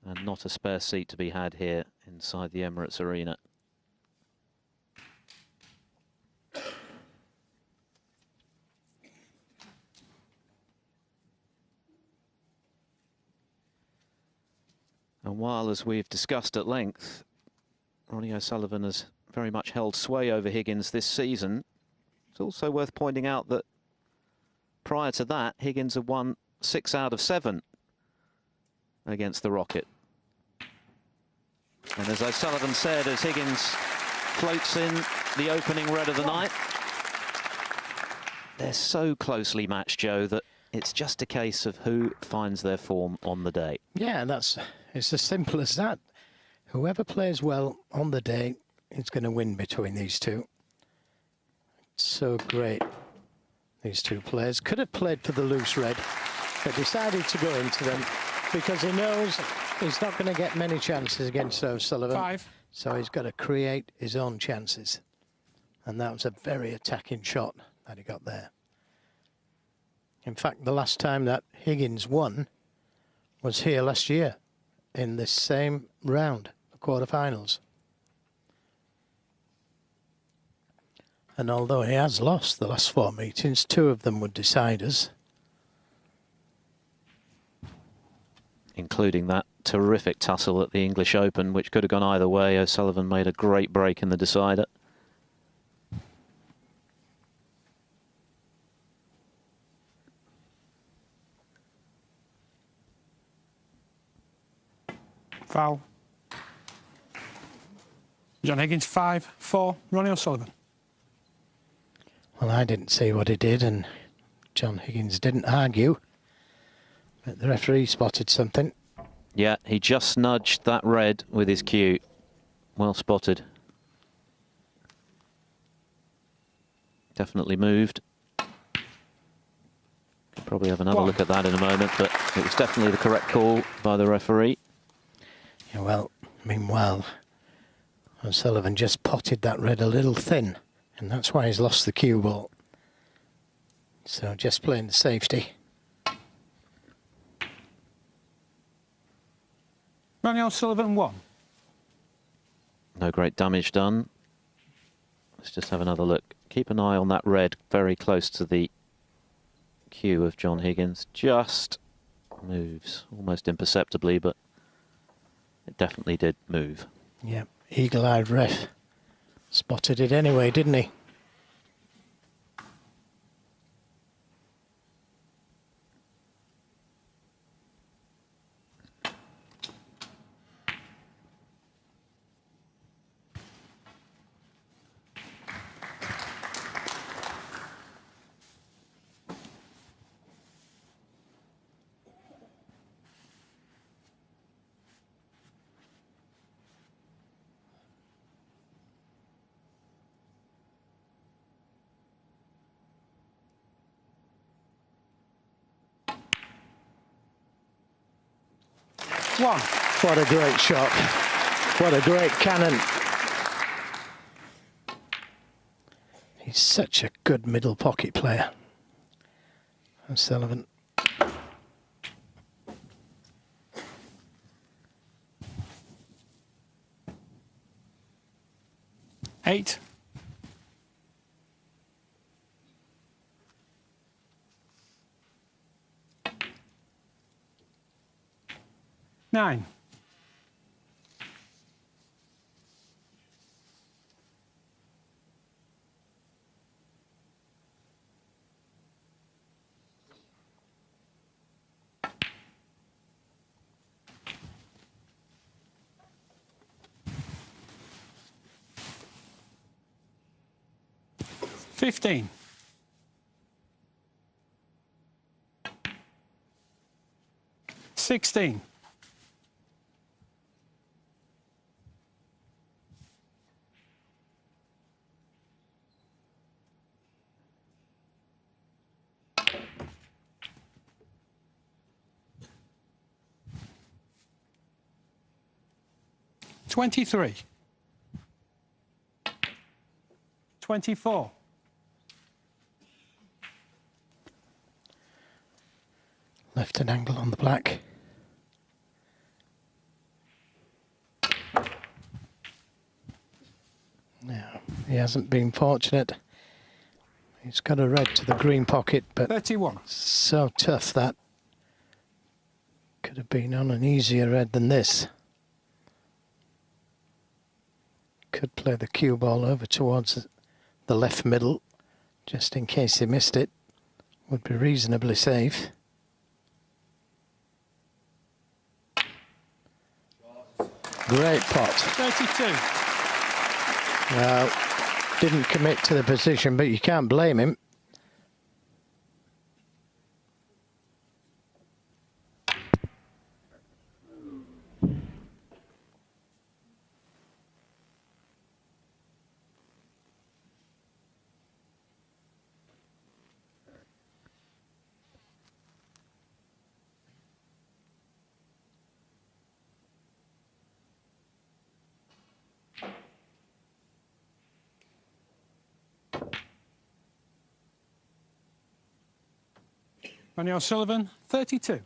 And not a spare seat to be had here inside the Emirates Arena. And while, as we've discussed at length, Ronnie O'Sullivan has very much held sway over Higgins this season, it's also worth pointing out that prior to that, Higgins had won 6 out of 7 against the Rocket. And as O'Sullivan said, as Higgins floats in the opening red of the night, they're so closely matched, Joe, that it's just a case of who finds their form on the day. Yeah, it's as simple as that. Whoever plays well on the day is going to win between these two. It's so great. These two players could have played for the loose red, but decided to go into them because he knows he's not going to get many chances against O'Sullivan. 5. So he's got to create his own chances. And that was a very attacking shot that he got there. In fact, the last time that Higgins won was here last year in this same round, the quarterfinals. And although he has lost the last 4 meetings, 2 of them were deciders. Including that terrific tussle at the English Open, which could have gone either way. O'Sullivan made a great break in the decider. Foul. John Higgins, 5-4, Ronnie O'Sullivan. Well, I didn't see what he did, and John Higgins didn't argue. But the referee spotted something. Yeah, he just nudged that red with his cue. Well spotted. Definitely moved. Could probably have another look at that in a moment, but it was definitely the correct call by the referee. Yeah, well, meanwhile, O'Sullivan just potted that red a little thin, and that's why he's lost the cue ball. So just playing the safety. Ronnie O'Sullivan 1. No great damage done. Let's just have another look. Keep an eye on that red very close to the cue of John Higgins. Just moves almost imperceptibly, but it definitely did move. Yeah, eagle-eyed ref spotted it anyway, didn't he? One. What a great shot. What a great cannon. He's such a good middle pocket player. O'Sullivan. Eight. Nine. $15. 16. 23. 24. Left an angle on the black. He hasn't been fortunate. He's got a red to the green pocket, but 31. so tough that. Could have been on an easier red than this. Could play the cue ball over towards the left middle, just in case he missed it. Would be reasonably safe. Great pot. 32. Well, didn't commit to the position, but you can't blame him. Ronnie O'Sullivan, 32.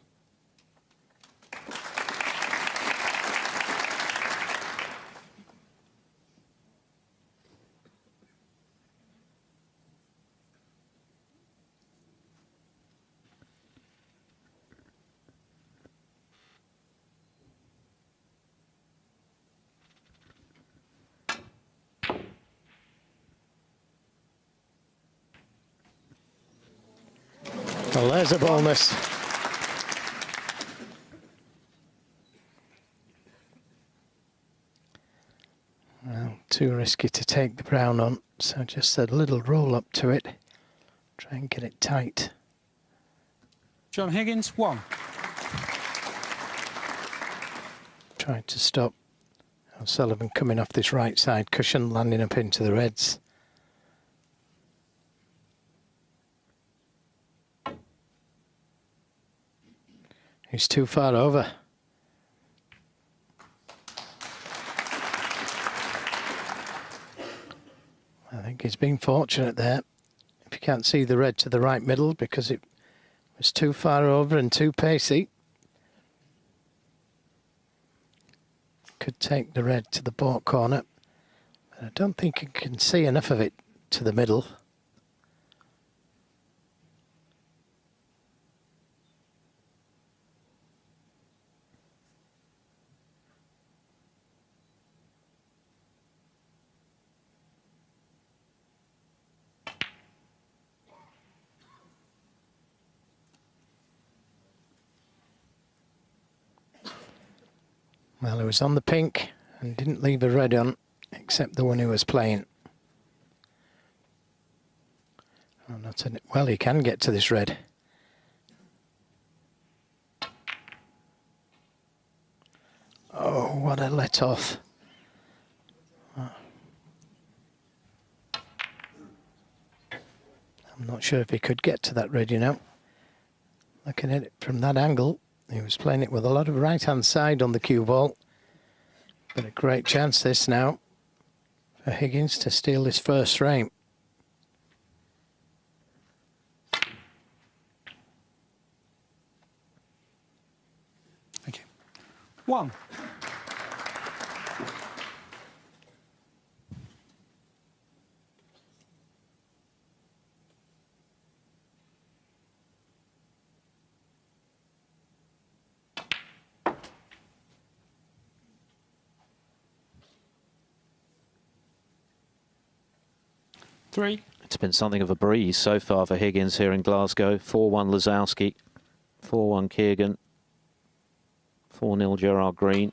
Well, there's a bonus. Well, too risky to take the brown on, so just a little roll up to it. Try and get it tight. John Higgins, 1. Tried to stop O'Sullivan coming off this right side cushion, landing up into the reds. He's too far over. I think he's been fortunate there. If you can't see the red to the right middle because it was too far over and too pacey. Could take the red to the baulk corner. But I don't think you can see enough of it to the middle. Well, he was on the pink and didn't leave a red on, except the one he was playing. Oh, not in it. Well, he can get to this red. Oh, what a let off. I'm not sure if he could get to that red, you know. Looking at it from that angle, he was playing it with a lot of right-hand side on the cue ball. But a great chance this now for Higgins to steal his first frame. Thank you. 1. Three. It's been something of a breeze so far for Higgins here in Glasgow. 4-1 Lazowski, 4-1 Keegan, 4-0 Gerard Green,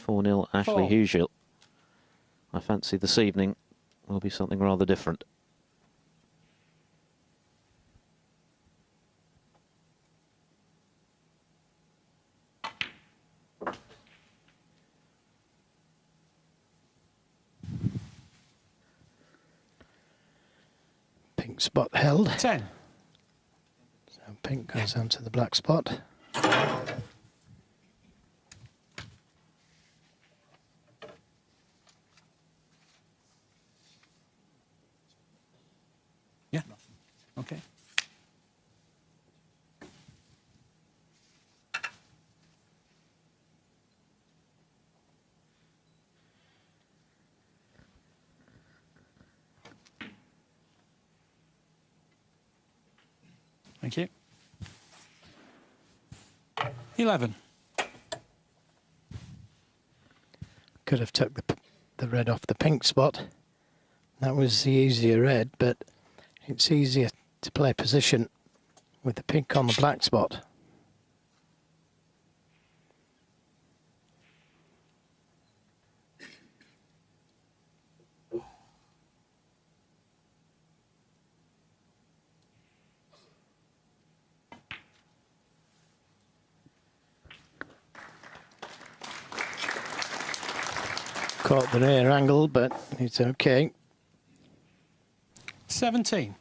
4-0 Ashley Hugill. I fancy this evening will be something rather different. Pink spot held. 10. So pink goes onto the black spot. Yeah. Okay. Thank you. 11. Could have took the red off the pink spot. That was the easier red, but it's easier to play position with the pink on the black spot. Caught the rear angle, but it's okay. 17.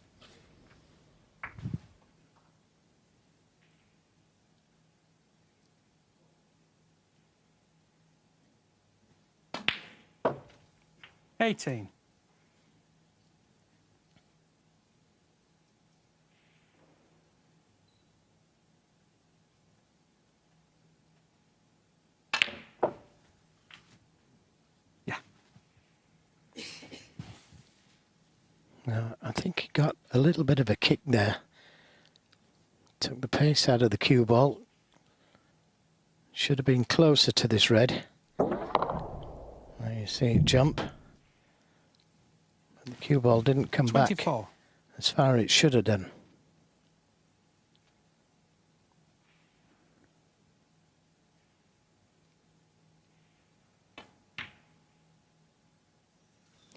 $18. Yeah. Now, I think he got a little bit of a kick there. Took the pace out of the cue ball. Should have been closer to this red. There you see it jump. The cue ball didn't come 24. back as far as it should have done.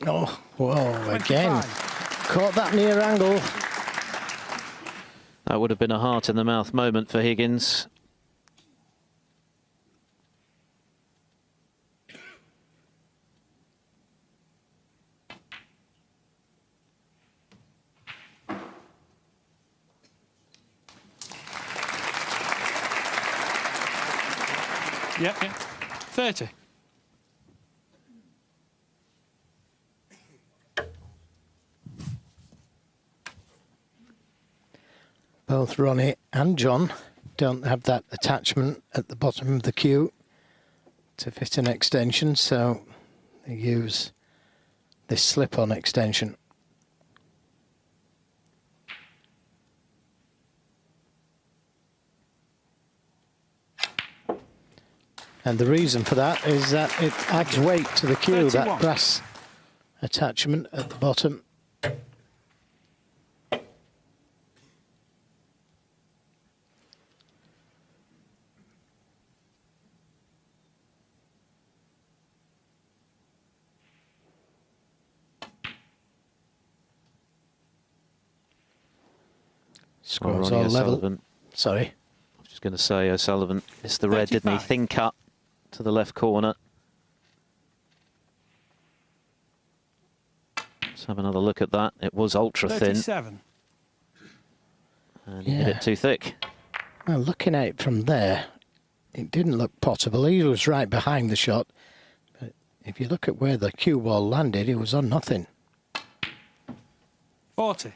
Oh, whoa, again. 25. Caught that near angle. That would have been a heart-in-the-mouth moment for Higgins. Yeah, yeah. 30. Both Ronnie and John don't have that attachment at the bottom of the cue to fit an extension, so they use this slip-on extension. And the reason for that is that it adds weight to the cue, 31. that brass attachment at the bottom. Scores all level. Sorry. I was just going to say, O'Sullivan missed the red, didn't he? 35. Thin cut to the left corner. Let's have another look at that. It was ultra thin. 37. And he hit it too thick. Well, looking at it from there, it didn't look potable. He was right behind the shot. But if you look at where the cue ball landed, it was on nothing. 40.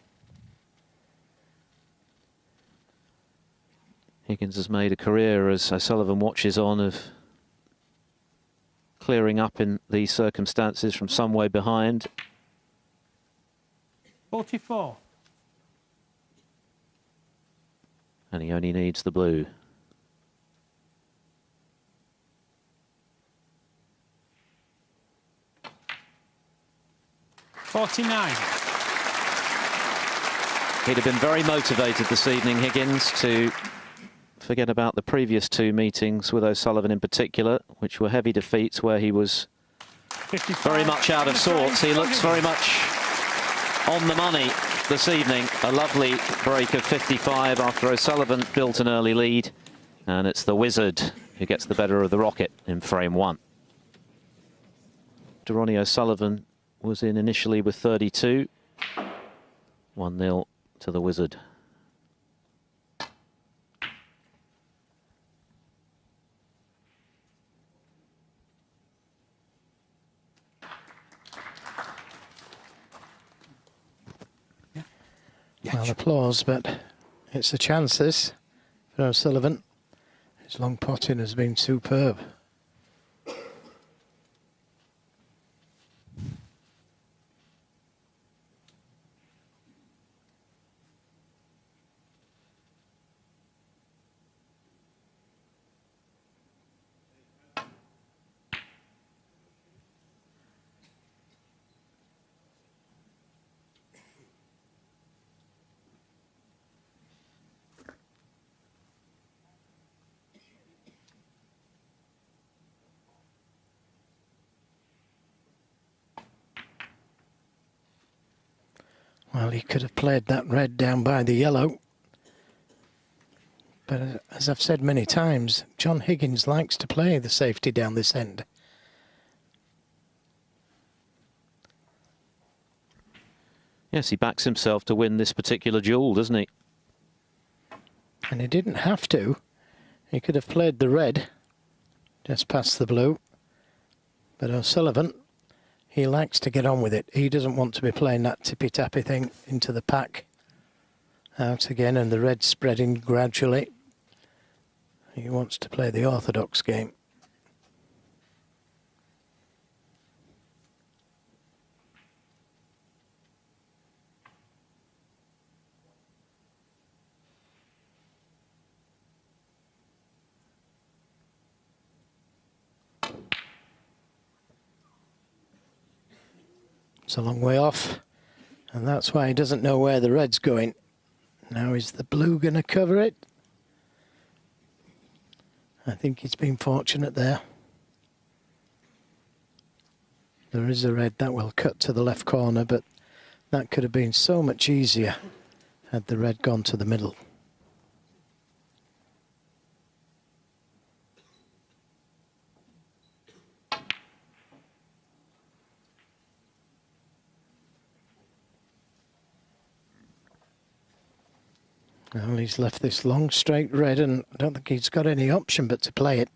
Higgins has made a career, as O'Sullivan watches on, of clearing up in these circumstances from some way behind. 44. And he only needs the blue. $49. He'd have been very motivated this evening, Higgins, to forget about the previous two meetings with O'Sullivan in particular, which were heavy defeats where he was 55. very much out of sorts. He looks very much on the money this evening. A lovely break of 55 after O'Sullivan built an early lead. And it's the Wizard who gets the better of the Rocket in frame one. Ronnie O'Sullivan was in initially with 32. 1-0 to the Wizard. Well, applause, but it's a chance, this, for O'Sullivan. His long potting has been superb. Well, he could have played that red down by the yellow. But as I've said many times, John Higgins likes to play the safety down this end. Yes, he backs himself to win this particular duel, doesn't he? And he didn't have to. He could have played the red just past the blue. But O'Sullivan, he likes to get on with it. He doesn't want to be playing that tippy-tappy thing into the pack. Out again, and the red spreading gradually. He wants to play the orthodox game. It's a long way off, and that's why he doesn't know where the red's going. Now is the blue going to cover it? I think he's been fortunate there. There is a red that will cut to the left corner, but that could have been so much easier had the red gone to the middle. Well, he's left this long straight red, and I don't think he's got any option but to play it.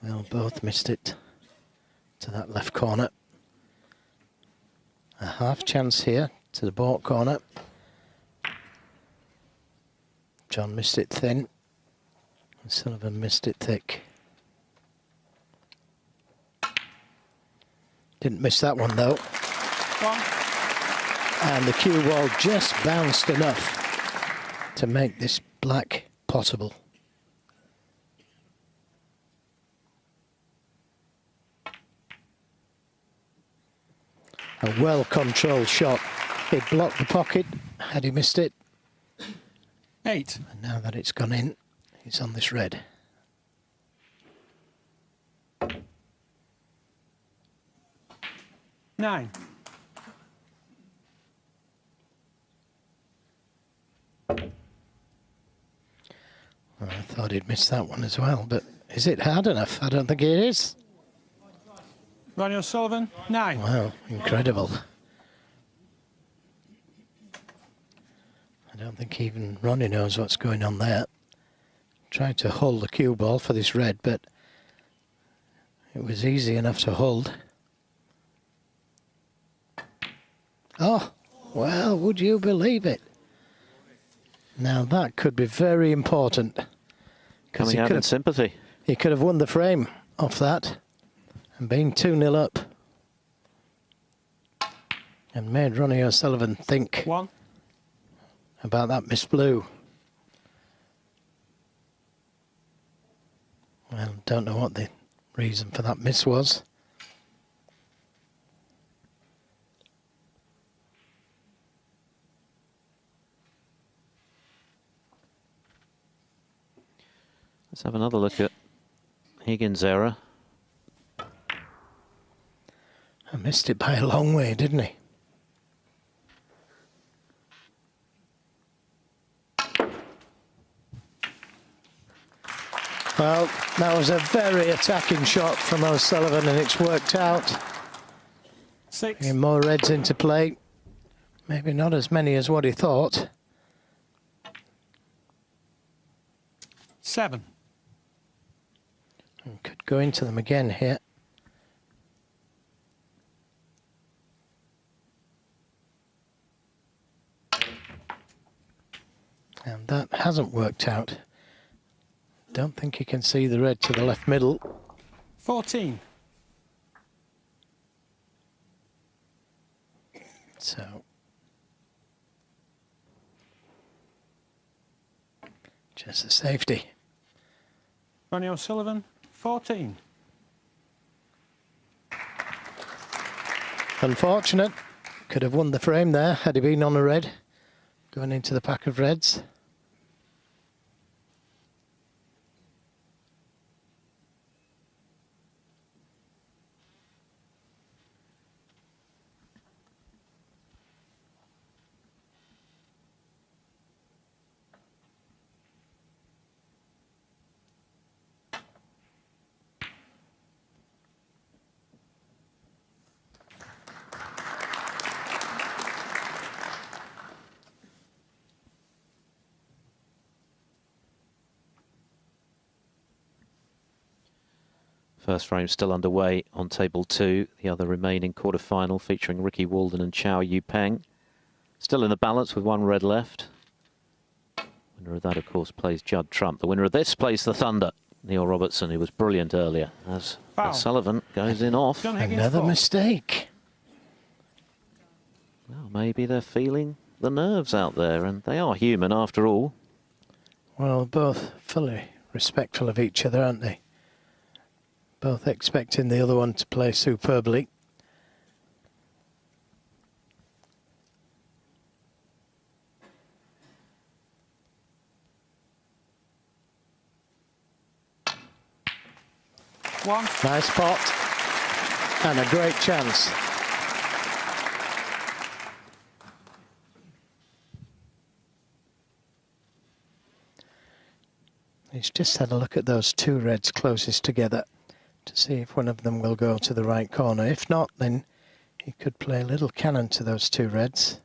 Well, both missed it to that left corner. A half chance here to the baulk corner. John missed it thin, and Sullivan missed it thick. Didn't miss that one though. And the cue ball just bounced enough to make this black potable. A well-controlled shot. It blocked the pocket had he missed it. 8. And now that it's gone in, he's on this red. Nine. Well, I thought he'd missed that one as well, but is it hard enough? I don't think it is. Ronnie O'Sullivan, 9. Wow, incredible. I don't think even Ronnie knows what's going on there. Tried to hold the cue ball for this red, but it was easy enough to hold. Oh, well, would you believe it? Now that could be very important. Coming out in sympathy. He could have won the frame off that and been 2-0 up. And made Ronnie O'Sullivan think 1. about that miss blue. Well, don't know what the reason for that miss was. Let's have another look at Higgins' error. I missed it by a long way, didn't he? Well, that was a very attacking shot from O'Sullivan, and it's worked out. 6. Bringing more reds into play. Maybe not as many as what he thought. 7. And could go into them again here. And that hasn't worked out. Don't think you can see the red to the left middle. 14. So just a safety. Ronnie O'Sullivan, 14. Unfortunate. Could have won the frame there had he been on a red. Going into the pack of reds. First frame still underway on table 2. The other remaining quarter-final featuring Ricky Walden and Chow Yu Peng. Still in the balance with one red left. Winner of that, of course, plays Judd Trump. The winner of this plays the Thunder, Neil Robertson, who was brilliant earlier. As Sullivan goes in off. Another mistake. Well, maybe they're feeling the nerves out there, and they are human after all. Well, both fully respectful of each other, aren't they? Both expecting the other one to play superbly. One. Nice pot. And a great chance. He's just had a look at those two reds closest together to see if one of them will go to the right corner. If not, then he could play a little cannon to those two reds.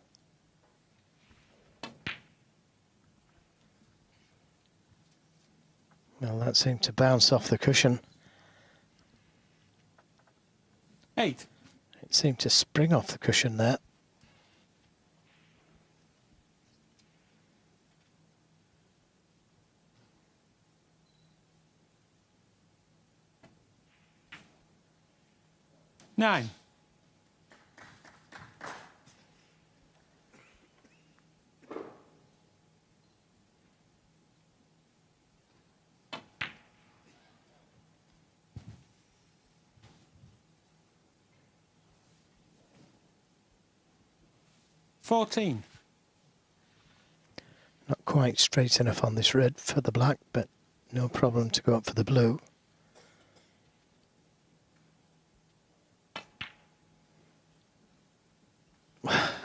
Well, that seemed to bounce off the cushion. 8. It seemed to spring off the cushion there. Nine. $14. Not quite straight enough on this red for the black, but no problem to go up for the blue.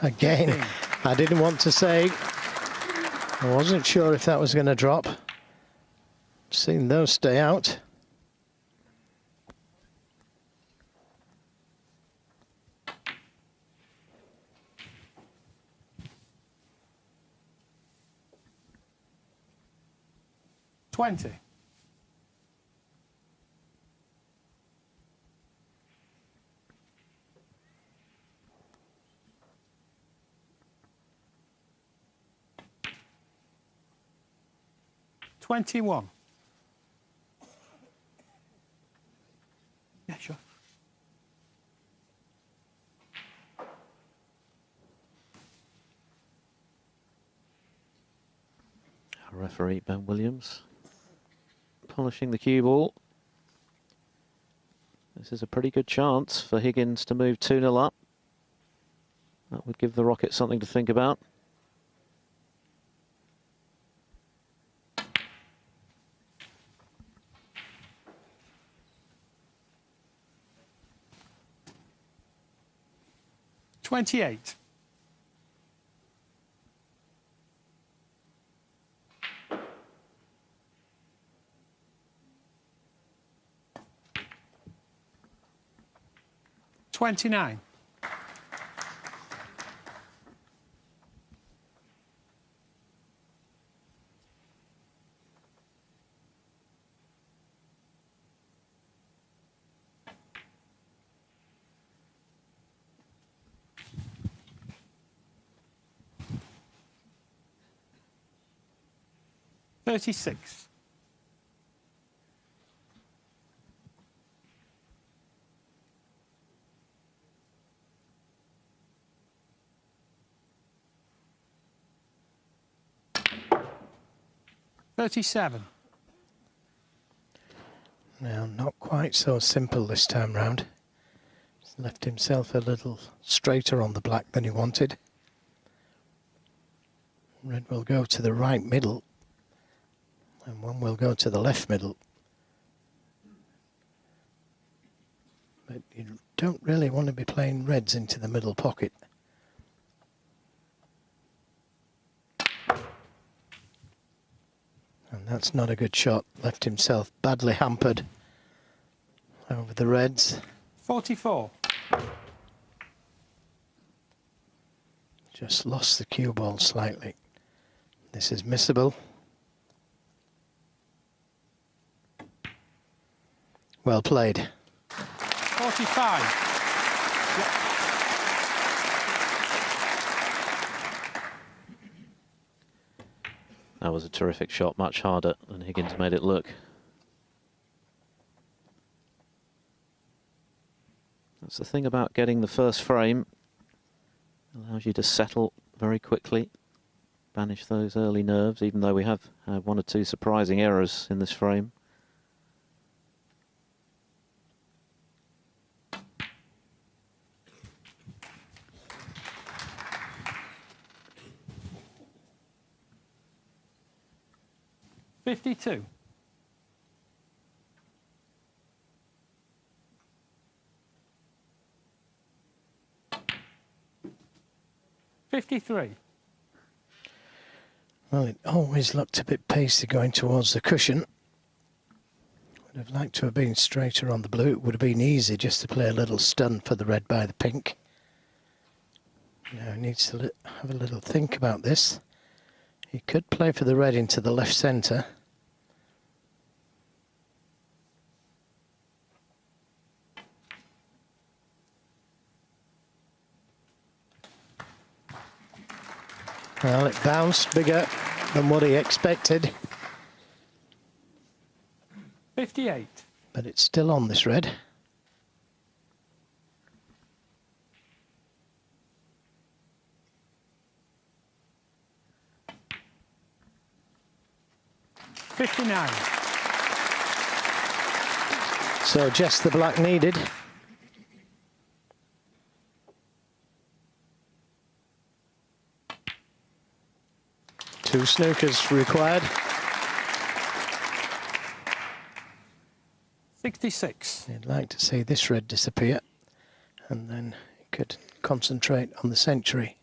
Again, 15. I didn't want to say. I wasn't sure if that was going to drop. Seen those stay out. $20. $21. Yeah, sure. Our referee, Ben Williams, polishing the cue ball. This is a pretty good chance for Higgins to move 2-0 up. That would give the Rockets something to think about. $28. $29. $36. $37. Now, not quite so simple this time round. Left himself a little straighter on the black than he wanted. Red will go to the right middle, and one will go to the left middle. But you don't really want to be playing reds into the middle pocket. And that's not a good shot. Left himself badly hampered over the reds. 44. Just lost the cue ball slightly. This is missable. Well played. 45. That was a terrific shot, much harder than Higgins made it look. That's the thing about getting the first frame. Allows you to settle very quickly, banish those early nerves, even though we have had one or two surprising errors in this frame. $52. 53. Well, it always looked a bit pacey going towards the cushion. Would have liked to have been straighter on the blue. It would have been easy just to play a little stun for the red by the pink. Now he needs to have a little think about this. He could play for the red into the left centre. Well, it bounced bigger than what he expected. 58. But it's still on this red. $59. So just the black needed. Two snookers required. 66. You'd like to see this red disappear, and then you could concentrate on the century.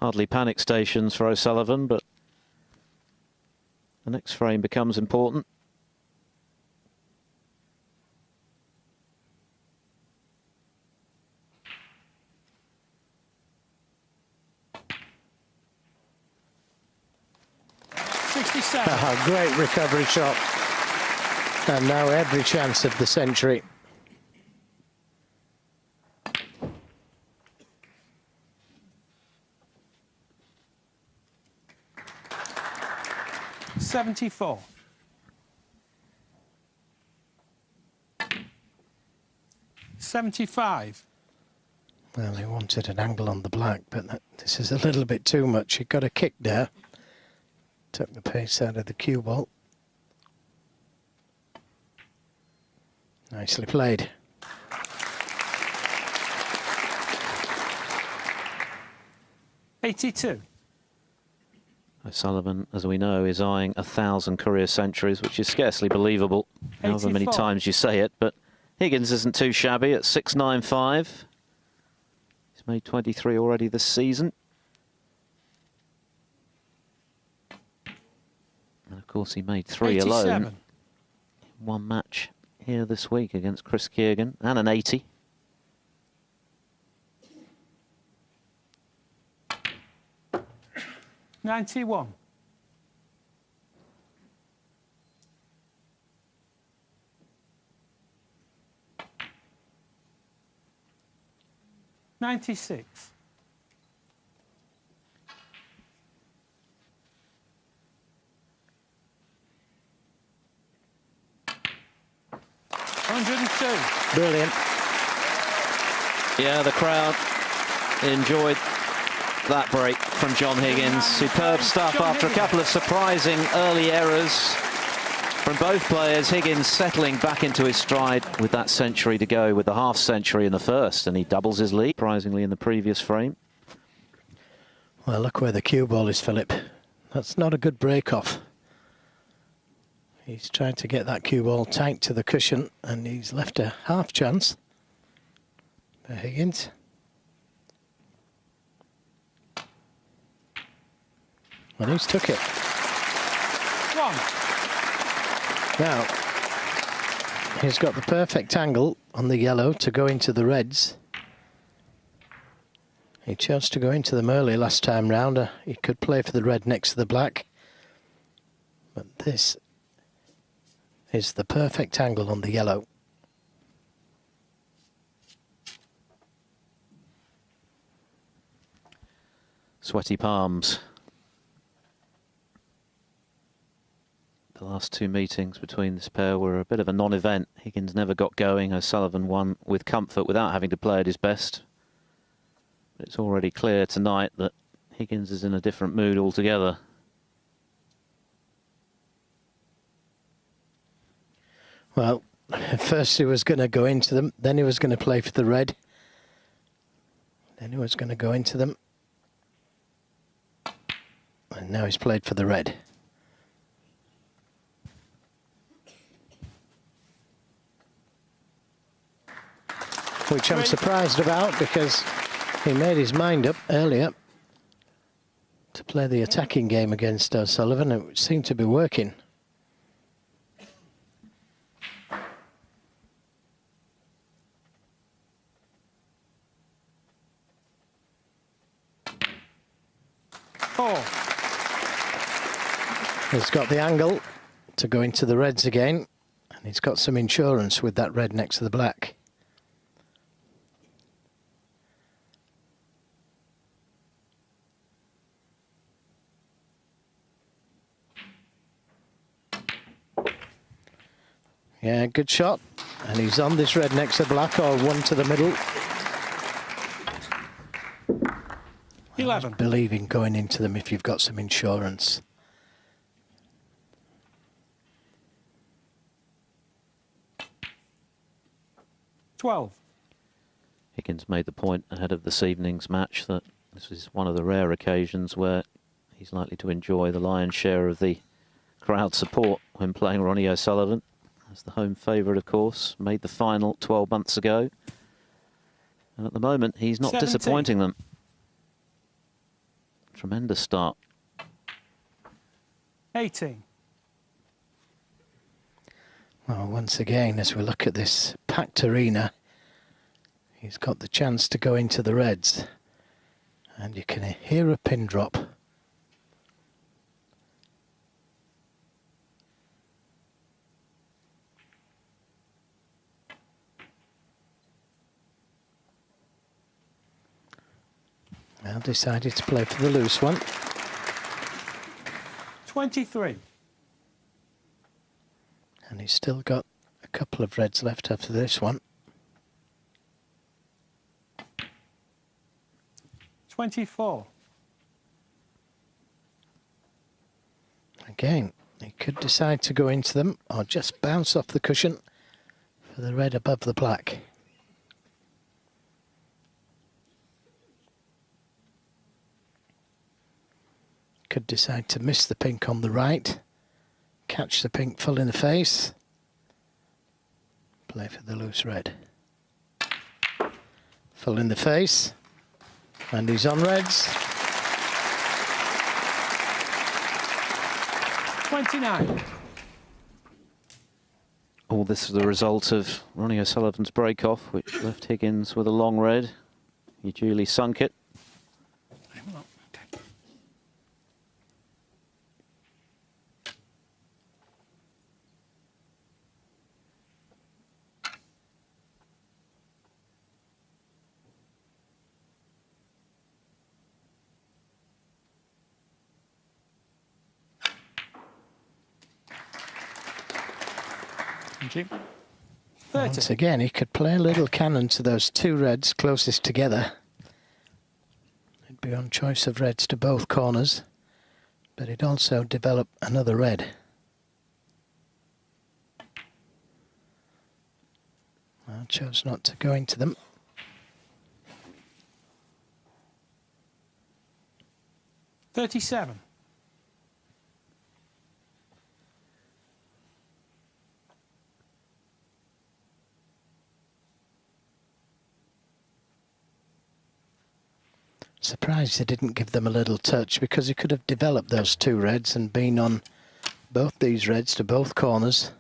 Hardly panic stations for O'Sullivan, but the next frame becomes important. Great recovery shot. And now every chance of the century. $74. 75. Well, he wanted an angle on the black, but this is a little bit too much. He got a kick there. Took the pace out of the cue ball. Nicely played. $82. O'Sullivan, as we know, is eyeing 1,000 career centuries, which is scarcely believable, however many 84. times you say it. But Higgins isn't too shabby at 6.95. He's made 23 already this season. And of course, he made 3 alone. 87. One match here this week against Chris Keegan, and an 80. $91. 96. $102. Brilliant. Yeah, the crowd enjoyed that break from John Higgins. Superb stuff after a couple of surprising early errors. from both players. Higgins settling back into his stride with that century to go, with the half century in the first, and he doubles his lead, surprisingly, in the previous frame. Well, look where the cue ball is, Philip. That's not a good break-off. He's trying to get that cue ball tight to the cushion, and he's left a half chance for Higgins. And he's took it. One. Now, he's got the perfect angle on the yellow to go into the reds. He chose to go into them early last time round. He could play for the red next to the black. But this is the perfect angle on the yellow. Sweaty palms. The last two meetings between this pair were a bit of a non-event. Higgins never got going. O'Sullivan won with comfort without having to play at his best. But it's already clear tonight that Higgins is in a different mood altogether. Well, first he was going to go into them, then he was going to play for the red. Then he was going to go into them. And now he's played for the red. Which I'm surprised about, because he made his mind up earlier to play the attacking game against O'Sullivan. It seemed to be working. Four. He's got the angle to go into the reds again, and he's got some insurance with that red next to the black. Yeah, good shot. And he's on this red next to black, or one to the middle. 11. I believe in going into them if you've got some insurance. $12. Higgins made the point ahead of this evening's match that this is one of the rare occasions where he's likely to enjoy the lion's share of the crowd support when playing Ronnie O'Sullivan. As the home favourite, of course, made the final 12 months ago. And at the moment, he's not 17. disappointing them. Tremendous start. 18. Well, once again, as we look at this packed arena, he's got the chance to go into the reds. And you can hear a pin drop. Now decided to play for the loose one. 23. And he's still got a couple of reds left after this one. 24. Again, he could decide to go into them or just bounce off the cushion for the red above the black. Could decide to miss the pink on the right, catch the pink full in the face, play for the loose red. Full in the face, and he's on reds. 29. All this is the result of Ronnie O'Sullivan's break-off, which left Higgins with a long red. He duly sunk it. Once again, he could play a little cannon to those two reds closest together. It'd be on choice of reds to both corners, but he'd also develop another red. I chose not to go into them. $37. Surprised he didn't give them a little touch, because he could have developed those two reds and been on both these reds to both corners.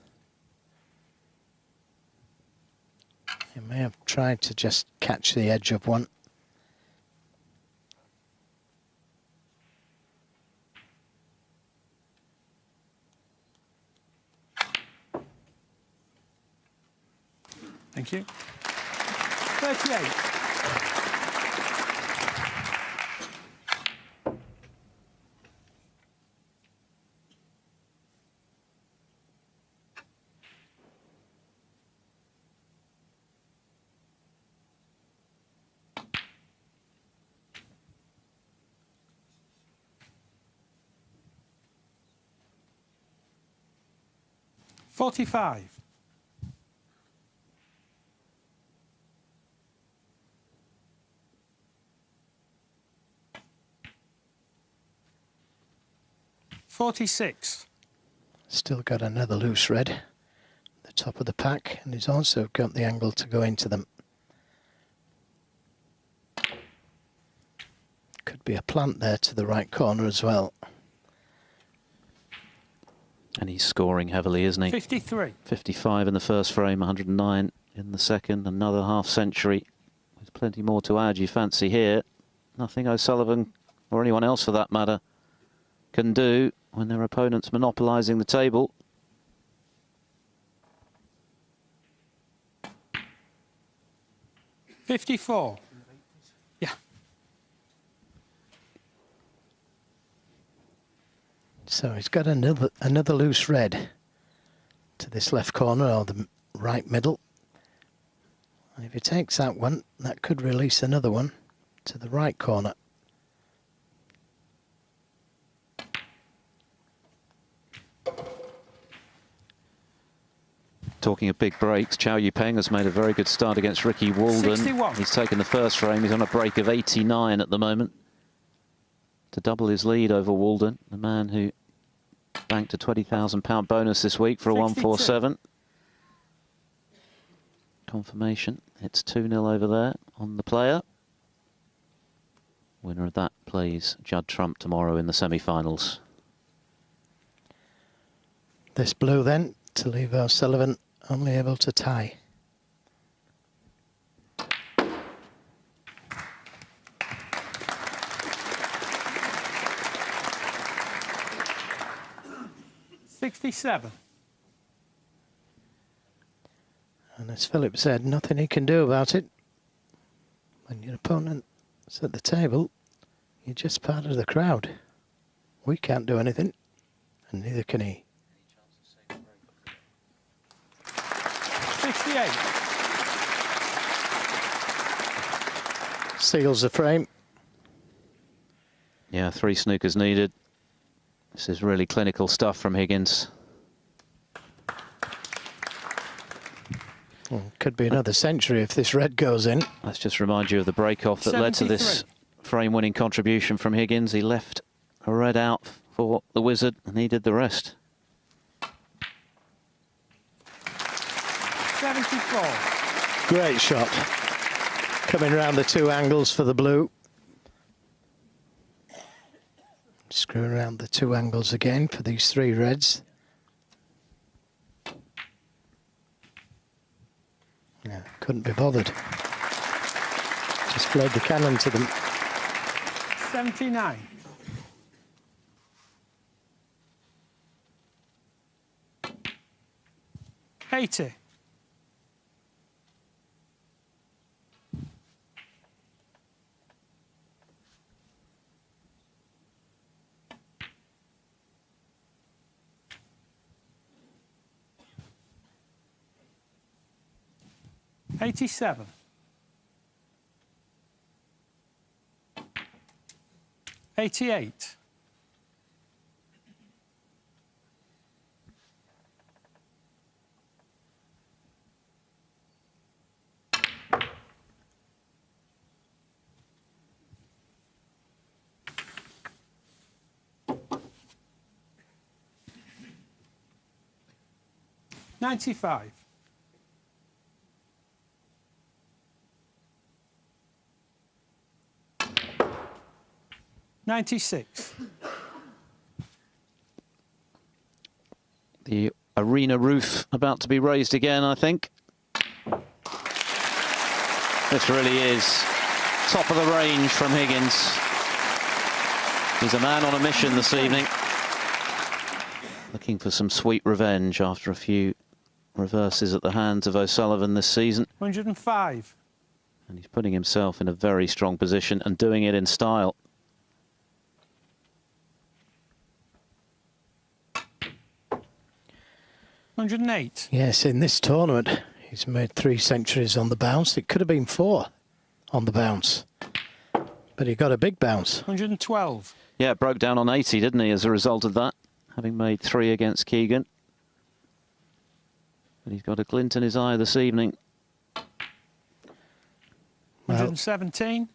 He may have tried to just catch the edge of one. Thank you. 38. $45. $46. Still got another loose red at the top of the pack, and he's also got the angle to go into them. Could be a plant there to the right corner as well. And he's scoring heavily, isn't he? 53. 55 in the first frame, 109 in the second. Another half century. There's plenty more to add, you fancy here. Nothing O'Sullivan, or anyone else for that matter, can do when their opponent's monopolising the table. $54. Yeah. So he's got another loose red to this left corner, or the right middle. And if he takes that one, that could release another one to the right corner. Talking of big breaks, Chow Yupeng has made a very good start against Ricky Walden. 61. He's taken the first frame. He's on a break of 89 at the moment to double his lead over Walden, the man who banked a £20,000 bonus this week for a 147. Confirmation. It's 2-0 over there on the player. Winner of that plays Judd Trump tomorrow in the semi-finals. This blue then, to leave O'Sullivan only able to tie. $67. And as Philip said, nothing he can do about it. When your opponent's at the table, you're just part of the crowd. We can't do anything, and neither can he. 68. Seals the frame. Yeah, 3 snookers needed. This is really clinical stuff from Higgins. Well, could be another century if this red goes in. Let's just remind you of the break-off that led to this frame-winning contribution from Higgins. He left a red out for the Wizard, and he did the rest. 74. Great shot. Coming around the two angles for the blue. Screw around the two angles again for these 3 reds. Yeah, couldn't be bothered. Just played the cannon to them. 79. $80. $87. $88. 95. 96. The arena roof about to be raised again, I think. This really is top of the range from Higgins. He's a man on a mission this evening. Looking for some sweet revenge after a few reverses at the hands of O'Sullivan this season. 105. And he's putting himself in a very strong position and doing it in style. $108. Yes, in this tournament, he's made 3 centuries on the bounce. It could have been 4 on the bounce, but he got a big bounce. 112. Yeah, it broke down on 80, didn't he, as a result of that, having made 3 against Keegan. But he's got a glint in his eye this evening. 117.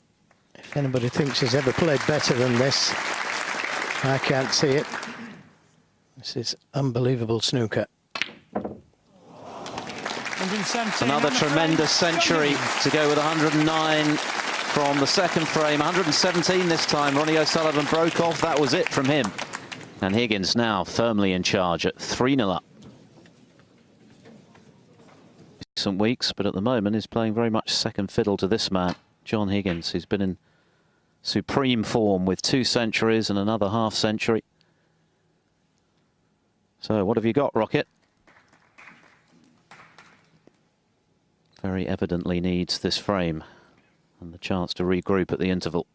If anybody thinks he's ever played better than this, I can't see it. This is unbelievable snooker. 117. Another tremendous century to go with 109 from the second frame. 117 this time. Ronnie O'Sullivan broke off. That was it from him. And Higgins now firmly in charge at 3-0 up. Recent weeks, but at the moment is playing very much second fiddle to this man, John Higgins, who's been in supreme form with 2 centuries and another half century. So what have you got, Rocket? Very evidently needs this frame and the chance to regroup at the interval.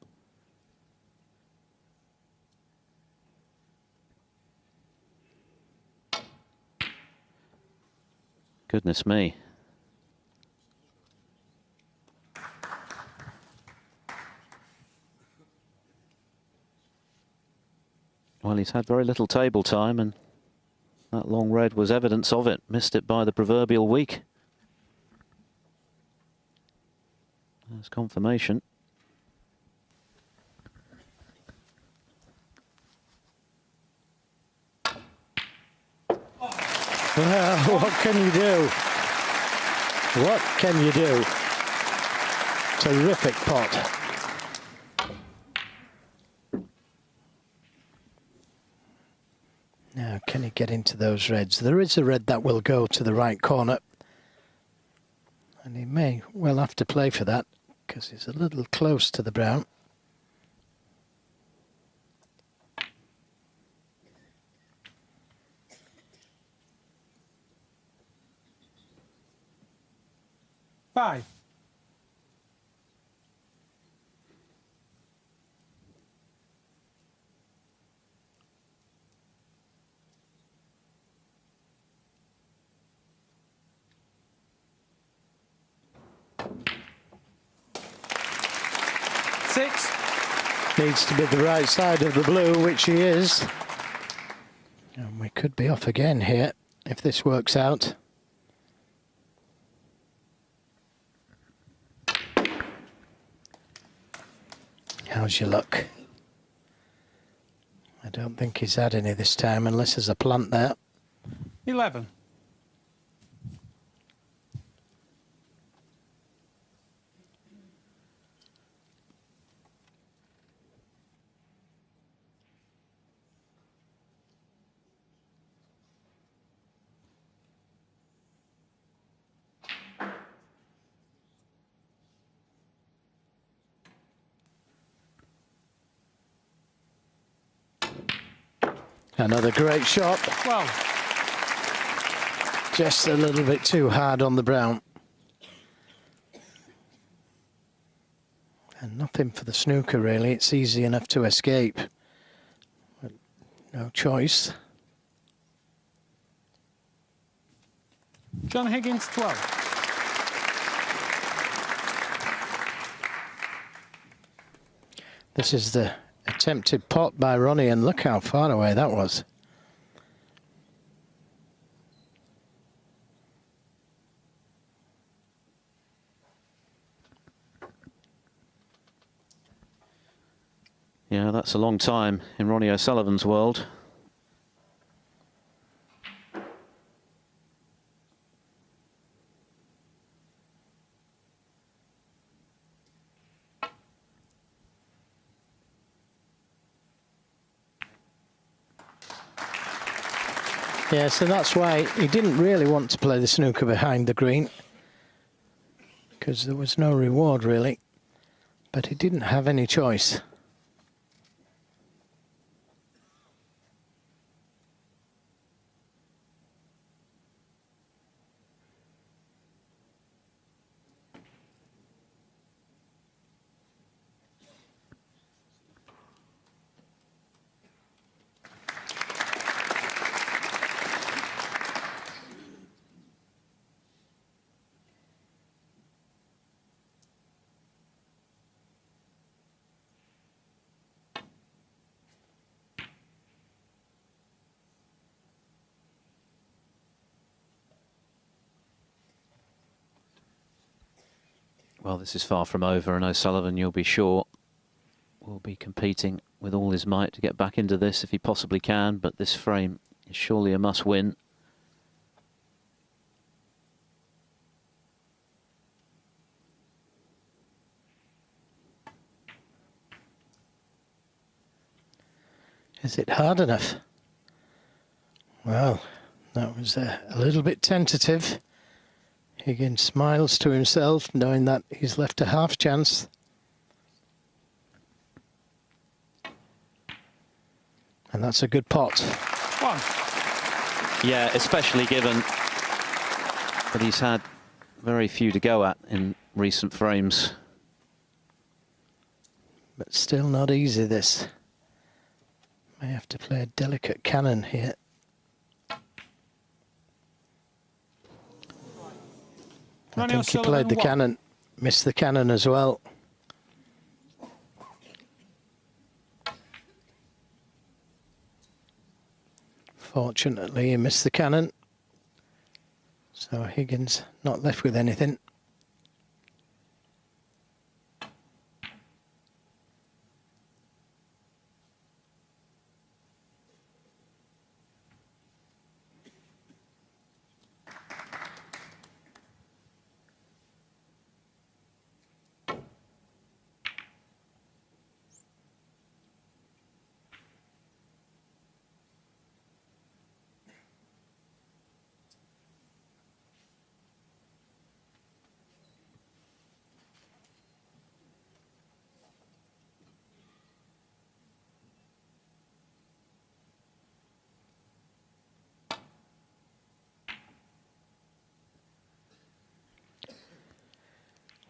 Goodness me. Well, he's had very little table time, and that long red was evidence of it. Missed it by the proverbial week. There's confirmation. Well, what can you do? What can you do? Terrific pot. Now, can he get into those reds? There is a red that will go to the right corner. And he may well have to play for that, because he's a little close to the brown. Five. Six. Needs to be the right side of the blue, which he is. And we could be off again here, if this works out. How's your luck? I don't think he's had any this time, unless there's a plant there. 11. Another great shot. 12. Just a little bit too hard on the brown. And nothing for the snooker, really. It's easy enough to escape. But no choice. John Higgins, 12. This is the attempted pot by Ronnie, and look how far away that was. Yeah, that's a long time in Ronnie O'Sullivan's world. Yeah, so that's why he didn't really want to play the snooker behind the green, because there was no reward really, but he didn't have any choice. Well, this is far from over, and O'Sullivan, you'll be sure, will be competing with all his might to get back into this if he possibly can, but this frame is surely a must-win. Is it hard enough? Well, that was a little bit tentative. Higgins smiles to himself, knowing that he's left a half chance. And that's a good pot. One. Yeah, especially given that he's had very few to go at in recent frames. But still not easy, this. May have to play a delicate cannon here. I Ronnie think he O'Sullivan, played the what? cannon, missed the cannon as well. Fortunately, he missed the cannon. So Higgins not left with anything.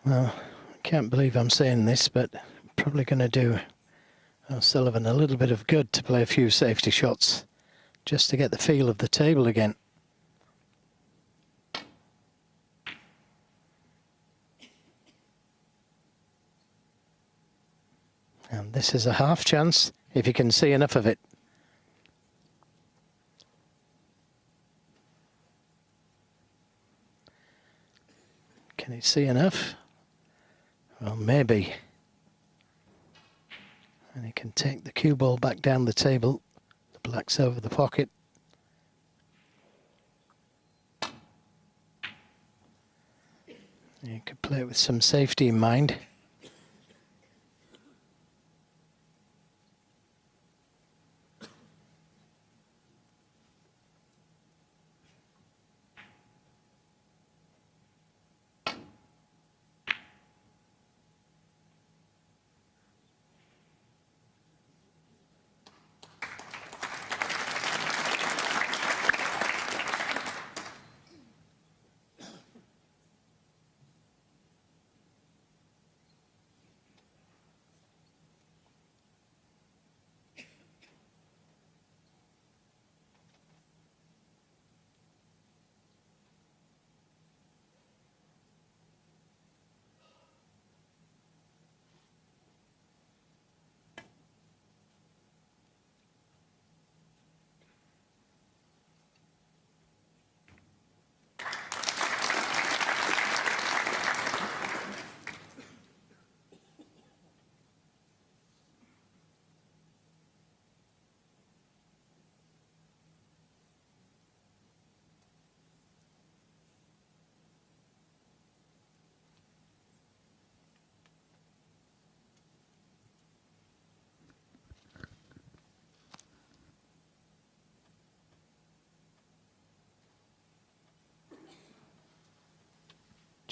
Well, I can't believe I'm saying this, but probably going to do O'Sullivan a little bit of good to play a few safety shots just to get the feel of the table again. And this is a half chance if you can see enough of it. Can he see enough? Well, maybe. And he can take the cue ball back down the table. The black's over the pocket. You could play it with some safety in mind.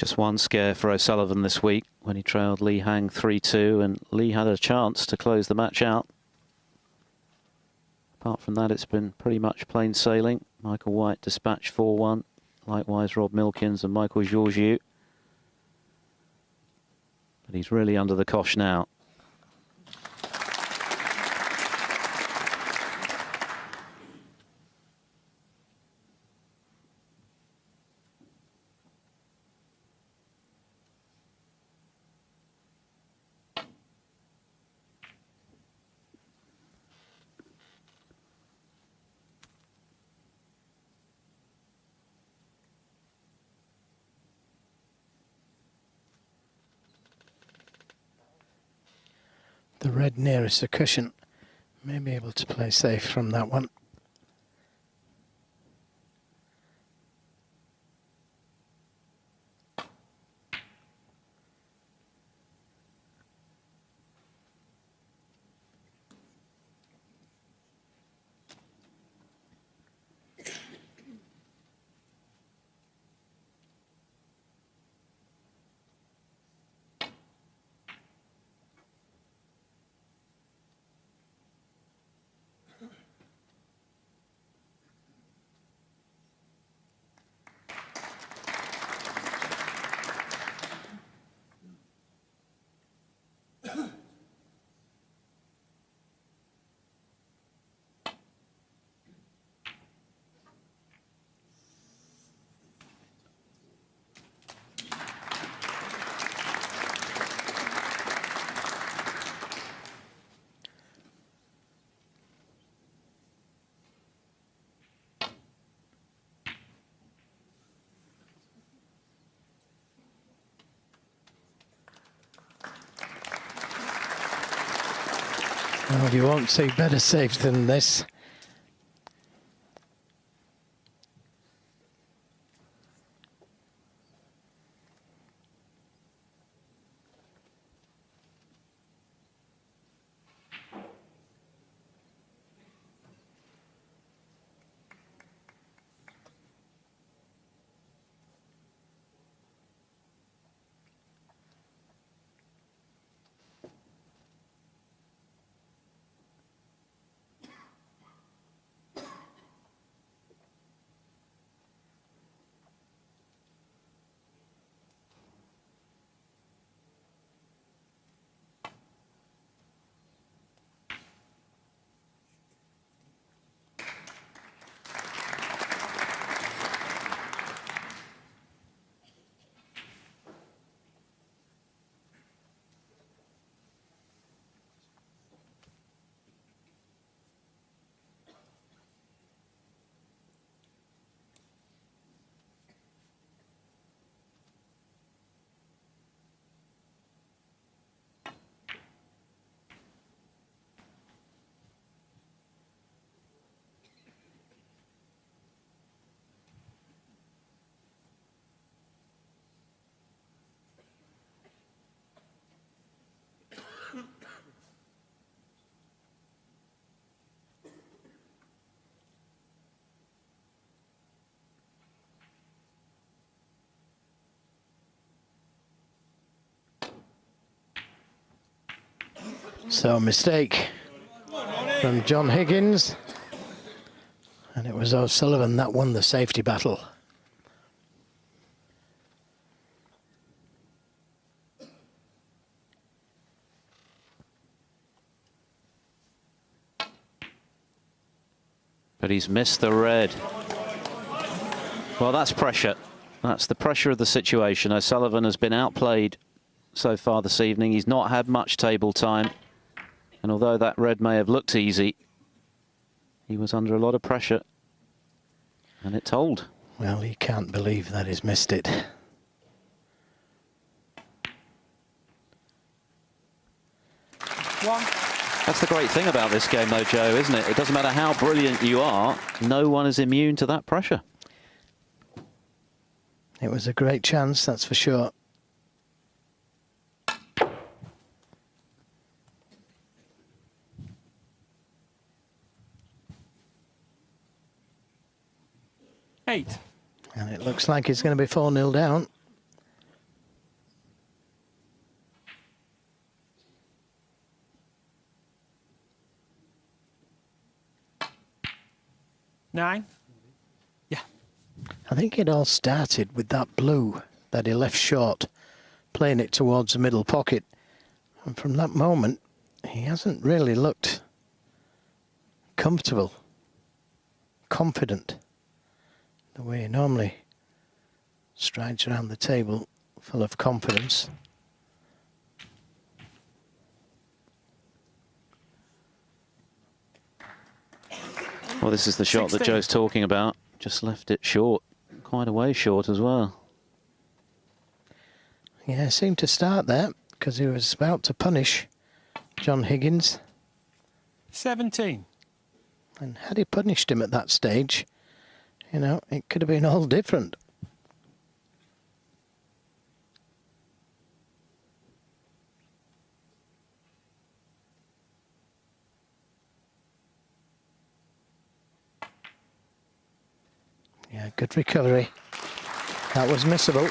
Just one scare for O'Sullivan this week when he trailed Lee Hang 3-2, and Lee had a chance to close the match out. Apart from that, it's been pretty much plain sailing. Michael White dispatched 4-1. Likewise, Rob Milkins and Michael Georgiou. But he's really under the cosh now. The red nearest the cushion may be able to play safe from that one. Well, you won't see better safe than this. So a mistake from John Higgins, and it was O'Sullivan that won the safety battle. But he's missed the red. Well, that's pressure. That's the pressure of the situation. O'Sullivan has been outplayed so far this evening. He's not had much table time. And although that red may have looked easy, he was under a lot of pressure. And it told. Well, he can't believe that he's missed it. One. That's the great thing about this game, though, Joe, isn't it? It doesn't matter how brilliant you are, no one is immune to that pressure. It was a great chance, that's for sure. Eight. And it looks like it's going to be 4-0 down. 9. Yeah. I think it all started with that blue that he left short, playing it towards the middle pocket. And from that moment, he hasn't really looked comfortable, confident, the way he normally strides around the table, full of confidence. Well, this is the shot 16. that Joe's talking about. Just left it short, quite a way short as well. Yeah, seemed to start there because he was about to punish John Higgins. 17. And had he punished him at that stage, you know, it could have been all different. Yeah, good recovery. That was missable.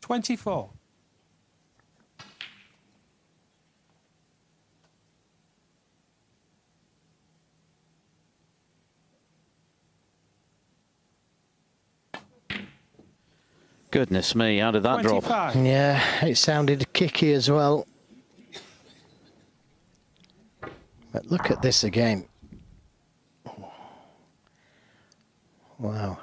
$24. Goodness me, how did that drop? 25. Yeah, it sounded kicky as well. But look at this again. Wow.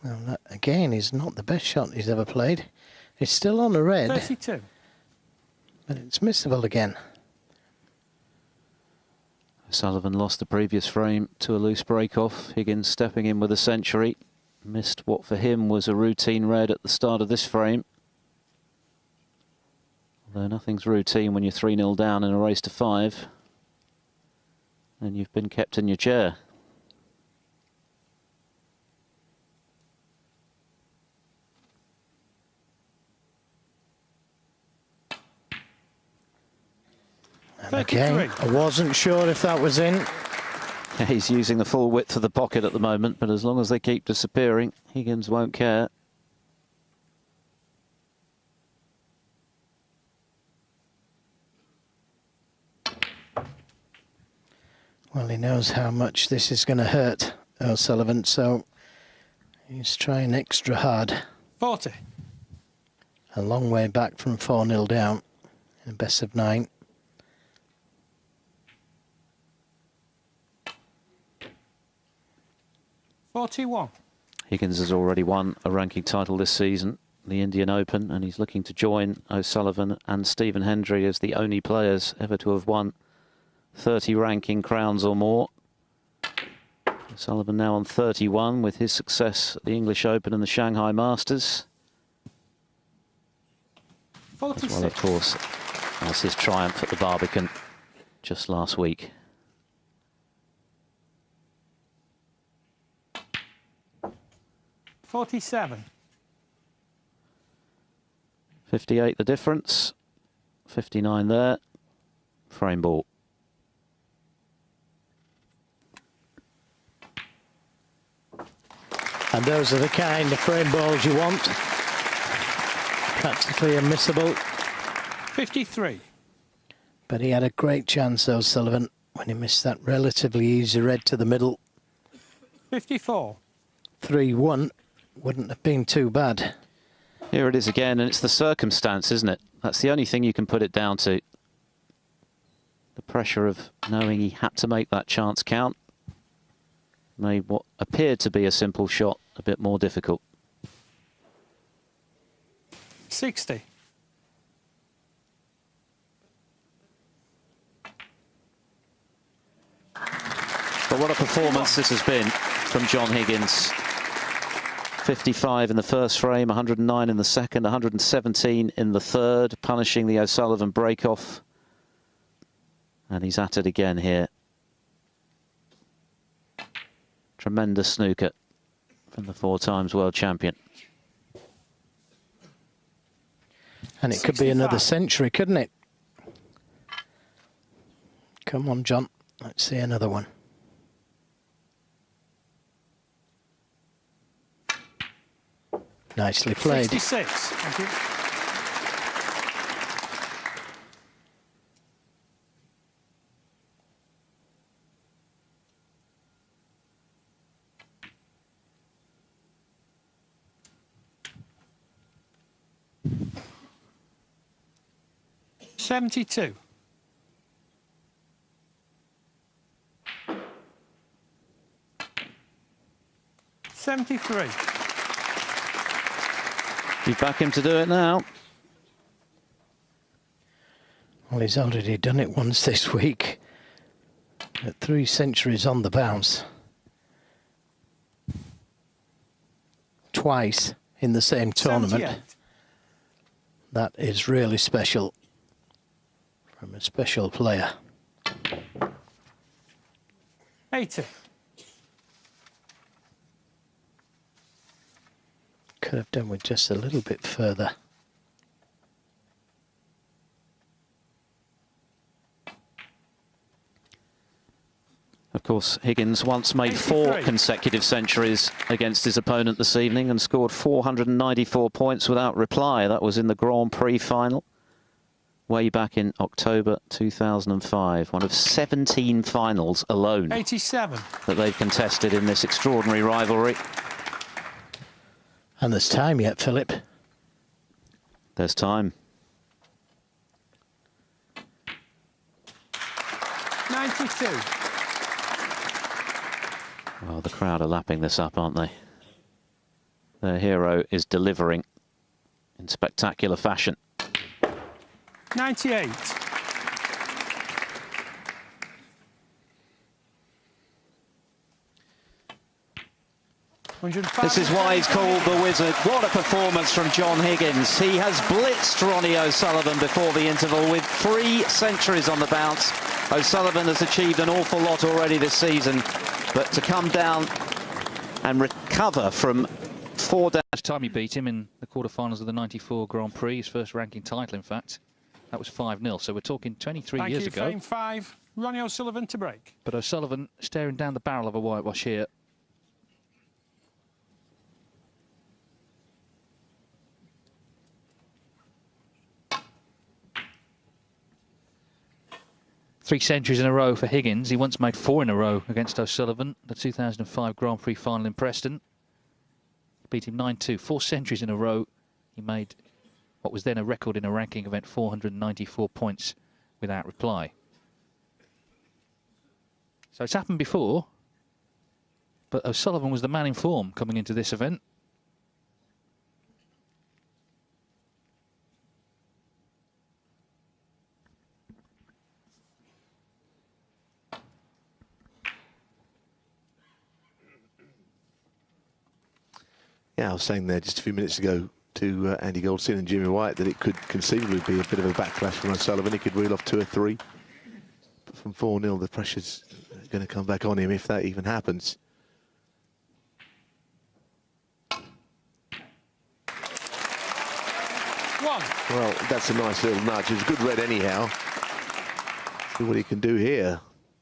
Well, that again is not the best shot he's ever played. It's still on the red, 32. but it's missable again. Sullivan lost the previous frame to a loose break-off. Higgins stepping in with a century. Missed what for him was a routine red at the start of this frame. Although nothing's routine when you're 3-0 down in a race to 5. And you've been kept in your chair. And again, I wasn't sure if that was in. He's using the full width of the pocket at the moment, but as long as they keep disappearing, Higgins won't care. Well, he knows how much this is going to hurt O'Sullivan, so he's trying extra hard. 40. A long way back from 4-0 down in a best of 9. $41. Higgins has already won a ranking title this season, the Indian Open, and he's looking to join O'Sullivan and Stephen Hendry as the only players ever to have won 30 ranking crowns or more. O'Sullivan now on 31 with his success at the English Open and the Shanghai Masters. 46. Well, of course, that's his triumph at the Barbican just last week. $47. 58 the difference, 59 there, frame ball. And those are the kind of frame balls you want. Practically unmissable. 53. But he had a great chance, O'Sullivan, when he missed that relatively easy red to the middle. 54. 3-1 wouldn't have been too bad. Here it is again, and it's the circumstance, isn't it? That's the only thing you can put it down to. The pressure of knowing he had to make that chance count made what appeared to be a simple shot a bit more difficult. 60. But what a performance this has been from John Higgins. 55 in the first frame, 109 in the second, 117 in the third, punishing the O'Sullivan break-off. And he's at it again here. Tremendous snooker from the 4-times world champion. And it could be 65. another century, couldn't it? Come on, John. Let's see another one. Nicely played. 66. Thank you. $72. $73. You back him to do it now? Well, he's already done it once this week. At 3 centuries on the bounce. Twice in the same tournament. 78. That is really special from a special player. 80. Could have done with just a little bit further. Of course, Higgins once made 4 83. consecutive centuries against his opponent this evening and scored 494 points without reply. That was in the Grand Prix final way back in October 2005. One of 17 finals alone 87. that they've contested in this extraordinary rivalry. And there's time yet, Philip. There's time. 92. Well, the crowd are lapping this up, aren't they? Their hero is delivering in spectacular fashion. 98. This is why he's called the Wizard. What a performance from John Higgins. He has blitzed Ronnie O'Sullivan before the interval with 3 centuries on the bounce. O'Sullivan has achieved an awful lot already this season, but to come down and recover from 4 down. Last time he beat him in the quarterfinals of the '94 Grand Prix, his first ranking title, in fact, that was 5-0. So we're talking 23 years ago. Frame 5. Ronnie O'Sullivan to break. But O'Sullivan staring down the barrel of a whitewash here. Three centuries in a row for Higgins. He once made 4 in a row against O'Sullivan, the 2005 Grand Prix final in Preston. Beat him 9-2. 4 centuries in a row. He made what was then a record in a ranking event, 494 points without reply. So it's happened before, but O'Sullivan was the man in form coming into this event. Yeah, I was saying there just a few minutes ago to Andy Goldstein and Jimmy White that it could conceivably be a bit of a backlash from O'Sullivan. He could reel off 2 or 3. But from 4-0, the pressure's going to come back on him if that even happens. Well, that's a nice little nudge. It's a good red anyhow. See what he can do here.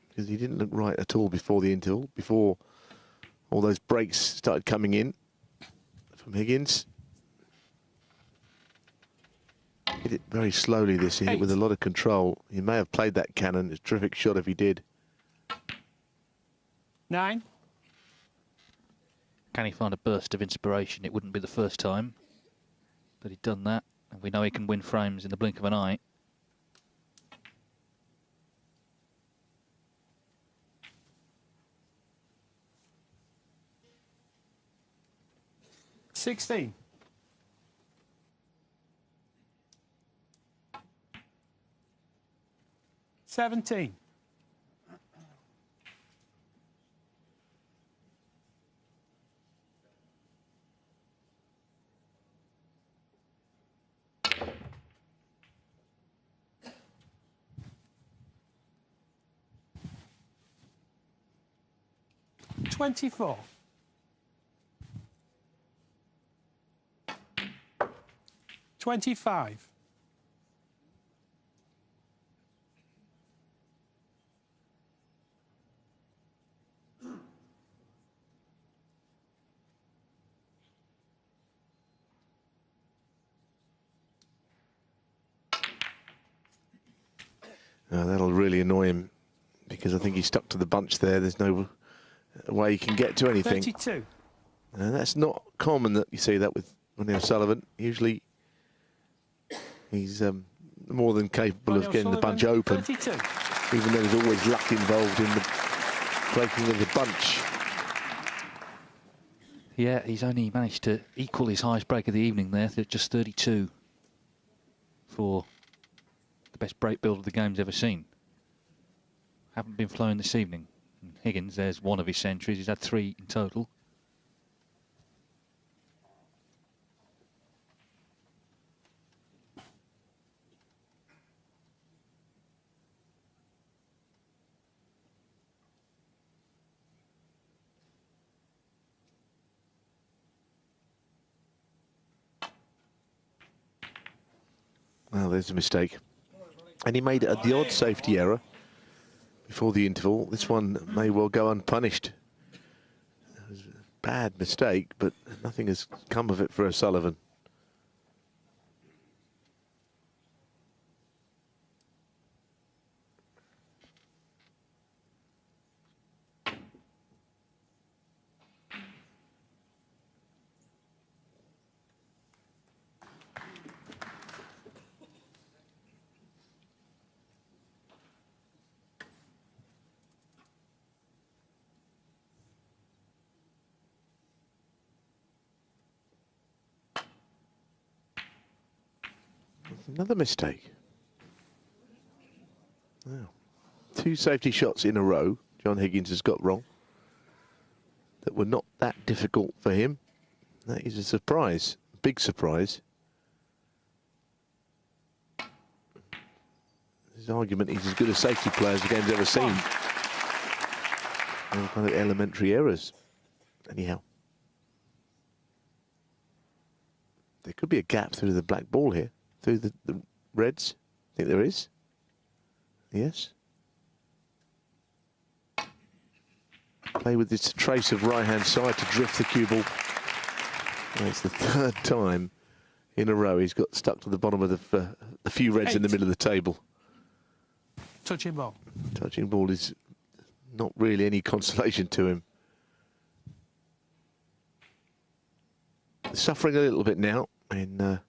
Because he didn't look right at all before the interval, before all those breaks started coming in from Higgins. Hit it very slowly this year with a lot of control. He may have played that cannon. It's a terrific shot if he did. 9. Can he find a burst of inspiration? It wouldn't be the first time that he'd done that. And we know he can win frames in the blink of an eye. $16. 17. $24. 25. That'll really annoy him, because I think he's stuck to the bunch there. There's no way he can get to anything. 32. And that's not common that you see that with Ronnie O'Sullivan. Usually he's more than capable Ronnie of getting the bunch open, 32. even though there's always luck involved in the breaking of the bunch. Yeah, he's only managed to equal his highest break of the evening there, just 32 for the best break build of the game's ever seen. Haven't been flowing this evening. And Higgins, there's one of his centuries. He's had 3 in total. Well, there's a mistake. And he made the odd safety error before the interval. This one may well go unpunished. It was a bad mistake, but nothing has come of it for O'Sullivan. Another mistake. Wow. 2 safety shots in a row John Higgins has got wrong that were not that difficult for him. That is a surprise, big surprise. His argument, he's as good a safety player as the game's ever seen. All kind of elementary errors. Anyhow. There could be a gap through the black ball here. Through the reds. I think there is. Yes. Play with this trace of right-hand side to drift the cue ball. And it's the 3rd time in a row he's got stuck to the bottom of the few reds 8. in the middle of the table. Touching ball. Touching ball is not really any consolation to him. Suffering a little bit now in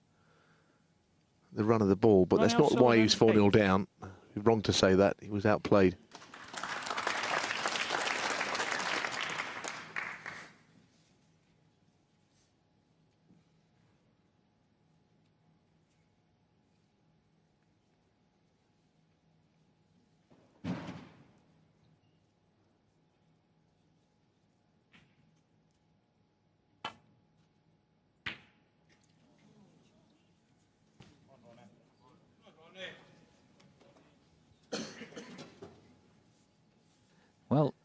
the run of the ball, but Ronnie that's not why he was 4-0 8. down. Wrong to say that. He was outplayed. Well,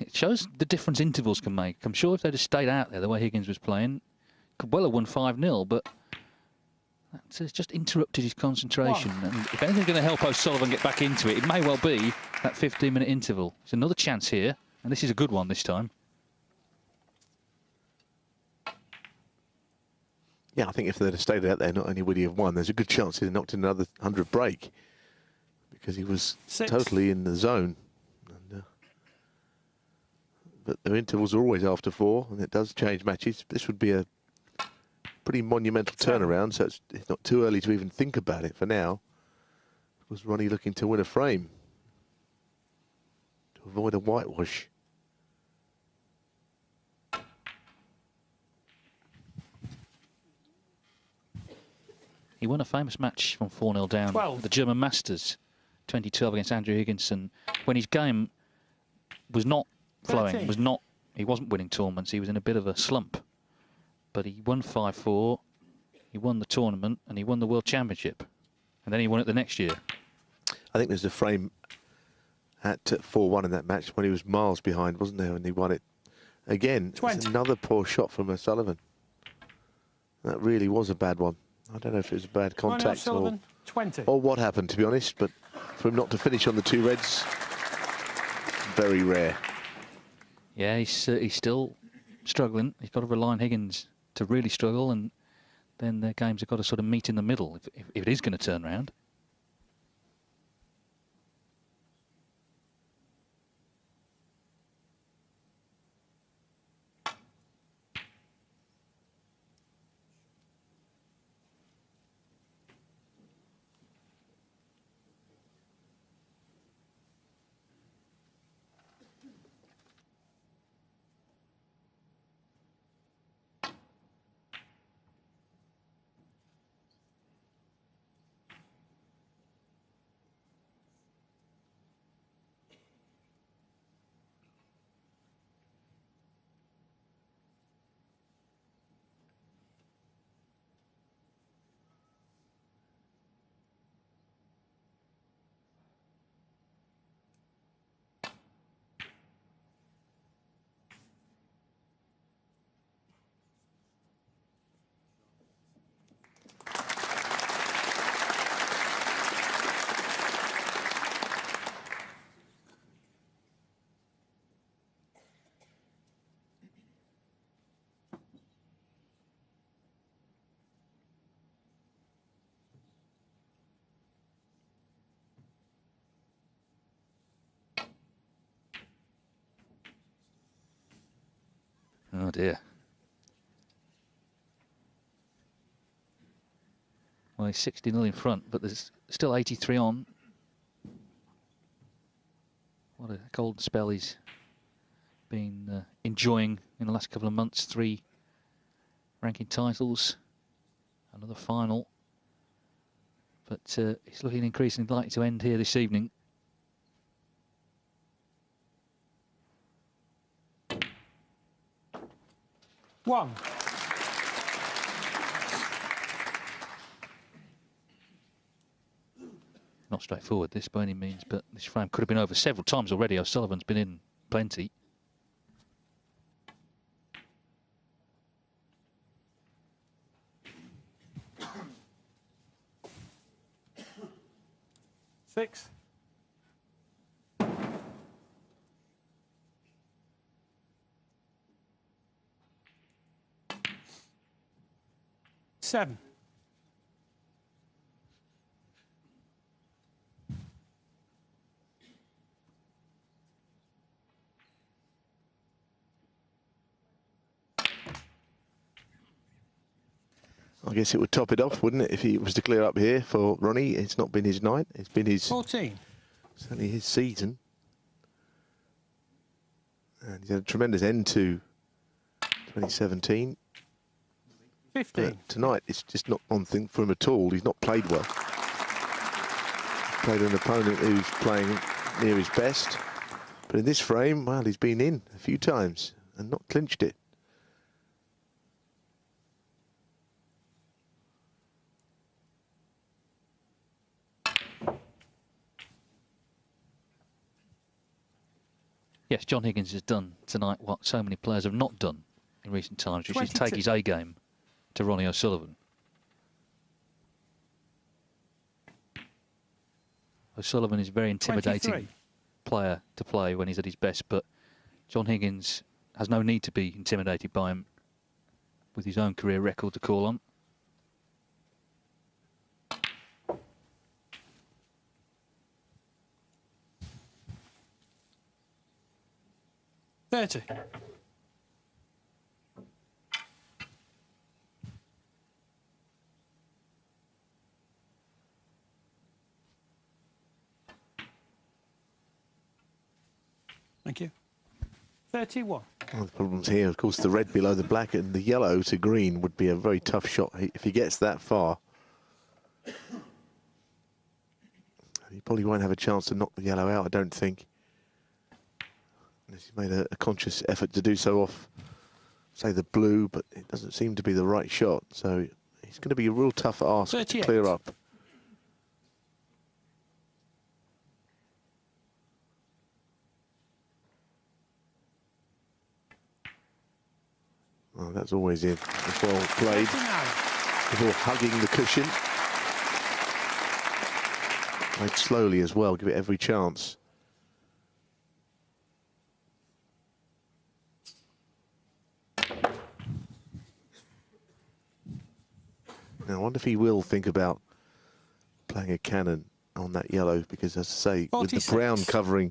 it shows the difference intervals can make. I'm sure if they'd have stayed out there the way Higgins was playing, could well have won 5-0, but it's just interrupted his concentration. And if anything's going to help O'Sullivan get back into it, it may well be that 15-minute interval. It's another chance here, and this is a good one this time. Yeah, I think if they'd have stayed out there, not only would he have won, there's a good chance he'd have knocked in another 100 break, because he was 6. totally in the zone. But their intervals are always after 4, and it does change matches. This would be a pretty monumental turnaround, so it's not too early to even think about it for now. Was Ronnie looking to win a frame to avoid a whitewash? He won a famous match from 4-0 down, 12. the German Masters, 2012 against Andrew Higginson, when his game was not flowing, 13. He wasn't winning tournaments, he was in a bit of a slump. But he won 5-4, he won the tournament, and he won the World Championship. And then he won it the next year. I think there's a frame at 4-1 in that match when he was miles behind, wasn't there, and he won it. Again, it's another poor shot from O'Sullivan. That really was a bad one. I don't know if it was a bad contact or 20. or what happened, to be honest, but for him not to finish on the 2 reds, very rare. Yeah, he's still struggling. He's got to rely on Higgins to really struggle, and then their games have got to sort of meet in the middle if it is going to turn around. Oh dear. Well, he's 60-0 in front, but there's still 83 on. What a golden spell he's been enjoying in the last couple of months. 3 ranking titles, another final. But he's looking increasingly likely to end here this evening. One. Not straightforward this by any means, but this frame could have been over several times already. O'Sullivan's been in plenty. Six. Seven. I guess it would top it off, wouldn't it, if he was to clear up here for Ronnie? It's not been his night. It's been his 14. certainly his season. And he's had a tremendous end to 2017. 15. But tonight, it's just not one thing for him at all. He's not played well. Played an opponent who's playing near his best. But in this frame, well, he's been in a few times and not clinched it. Yes, John Higgins has done tonight what so many players have not done in recent times, which is 22. take his A game to Ronnie O'Sullivan. O'Sullivan is a very intimidating 23. player to play when he's at his best, but John Higgins has no need to be intimidated by him with his own career record to call on. Thirty. Thank you. 31. One of the problems here, of course, the red below the black and the yellow to green would be a very tough shot if he gets that far. He probably won't have a chance to knock the yellow out, I don't think. Unless he's made a conscious effort to do so off, say, the blue, but it doesn't seem to be the right shot. So it's going to be a real tough ask 38. to clear up. Oh, that's always in. It's well played. 39. Before hugging the cushion. Played slowly as well, give it every chance. Now, I wonder if he will think about playing a cannon on that yellow, because, as I say, 46. with the brown covering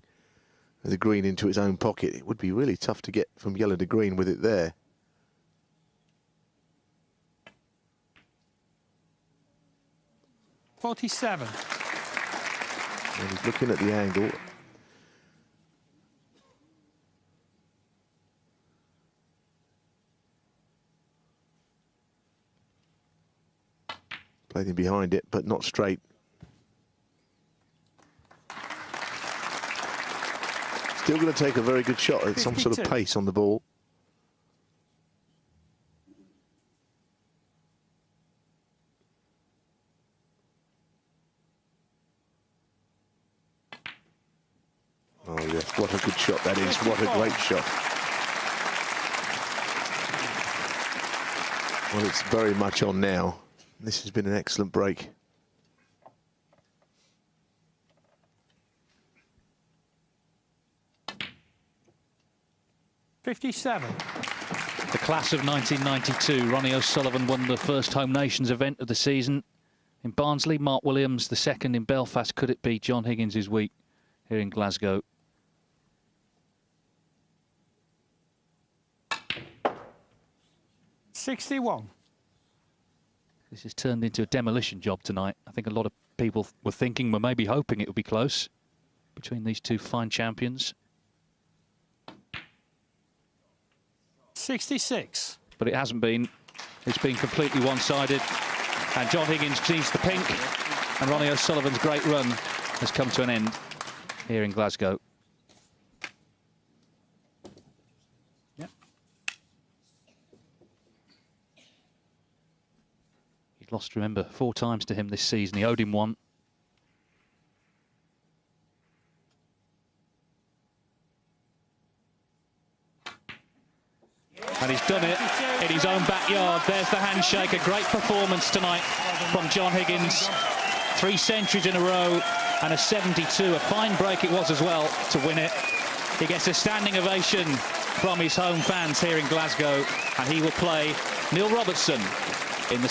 the green into its own pocket, it would be really tough to get from yellow to green with it there. 47. And he's looking at the angle. Played him behind it, but not straight. Still going to take a very good shot at some sort of 52. pace on the ball. Oh, yes, what a good shot that is. What a great shot. Well, it's very much on now. This has been an excellent break. '57. The class of 1992, Ronnie O'Sullivan won the first Home Nations event of the season in Barnsley. Mark Williams, the second in Belfast. Could it be John Higgins' week here in Glasgow? 61. This has turned into a demolition job tonight. I think a lot of people were thinking, were maybe hoping it would be close between these two fine champions. 66. But it hasn't been. It's been completely one-sided. And John Higgins sees the pink. And Ronnie O'Sullivan's great run has come to an end here in Glasgow. Yep. He's lost, remember, 4 times to him this season. He owed him 1. And he's done it in his own backyard. There's the handshake. A great performance tonight from John Higgins. 3 centuries in a row and a 72. A fine break it was as well to win it. He gets a standing ovation from his home fans here in Glasgow, and he will play Neil Robertson in the